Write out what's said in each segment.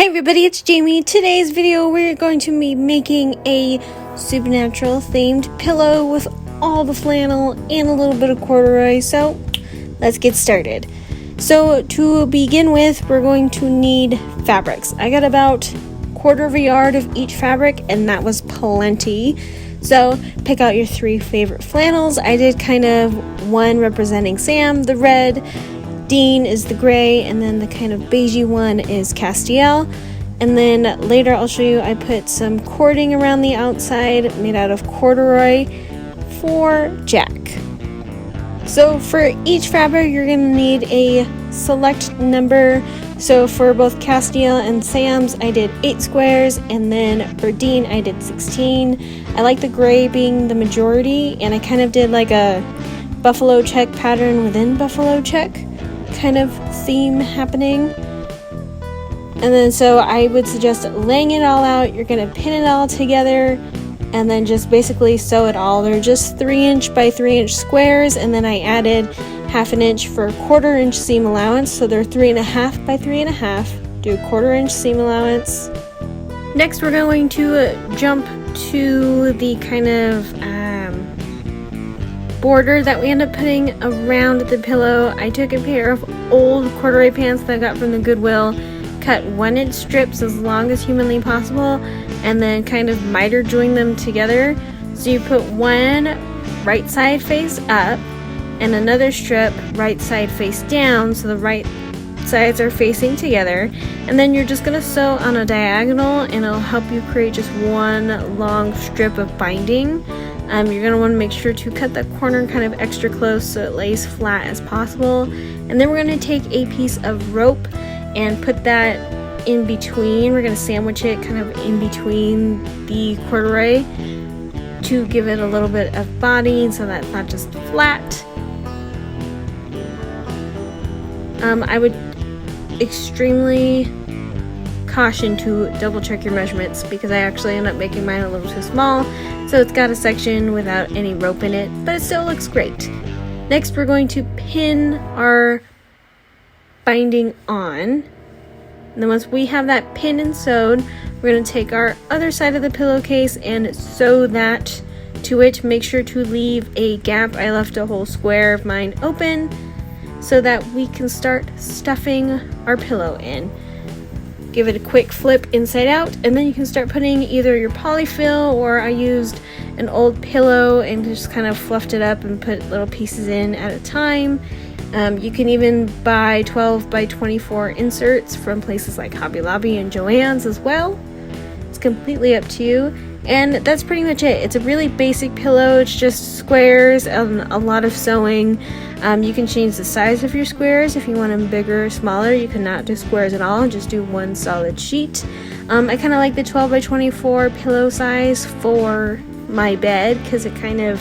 Hi everybody, it's Jamie. Today's video we're going to be making a supernatural themed pillow with all the flannel and a little bit of corduroy, so let's get started. So to begin with, we're going to need fabrics. I got about quarter of a yard of each fabric and that was plenty. So pick out your 3 favorite flannels. I did kind of one representing Sam, the red, Dean is the gray, and then the kind of beigey one is Castiel. And then later I'll show you I put some cording around the outside made out of corduroy for Jack. So for each fabric you're going to need a select number. So for both Castiel and Sam's I did 8 squares, and then for Dean I did 16. I like the gray being the majority, and I kind of did like a buffalo check pattern within buffalo check kind of theme happening. And then so I would suggest laying it all out. You're going to pin it all together and then just basically sew it all. They're just 3" by 3" squares, and then I added 1/2 inch for 1/4 inch seam allowance, so they're 3.5 by 3.5. Do 1/4 inch seam allowance. Next we're going to jump to the kind of border that we end up putting around the pillow. I took a pair of old corduroy pants that I got from the Goodwill, cut 1" strips as long as humanly possible, and then kind of miter joined them together. So you put one right side face up and another strip right side face down, so the right sides are facing together, and then you're just going to sew on a diagonal and it'll help you create just one long strip of binding. You're going to want to make sure to cut that corner kind of extra close so it lays flat as possible. And then we're going to take a piece of rope and put that in between. We're going to sandwich it kind of in between the corduroy to give it a little bit of body so that's not just flat. I would extremely caution to double check your measurements, because I actually end up making mine a little too small, so it's got a section without any rope in it, but it still looks great. Next we're going to pin our binding on, and then once we have that pinned and sewed, we're going to take our other side of the pillowcase and sew that to it. Make sure to leave a gap. I left a whole square of mine open so that we can start stuffing our pillow in. Give it a quick flip inside out, and then you can start putting either your polyfill, or I used an old pillow and just kind of fluffed it up and put little pieces in at a time. You can even buy 12 by 24 inserts from places like Hobby Lobby and Joann's as well. It's completely up to you. And that's pretty much it. It's a really basic pillow. It's just squares and a lot of sewing. You can change the size of your squares if you want them bigger or smaller. You cannot do squares at all, just do one solid sheet. I kind of like the 12 by 24 pillow size for my bed, because it kind of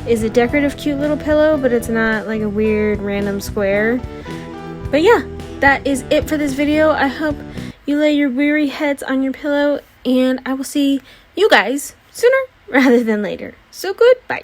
is a decorative cute little pillow, but it's not like a weird random square. But yeah, that is it for this video. I hope you lay your weary heads on your pillow, and I will see you guys sooner rather than later. So goodbye.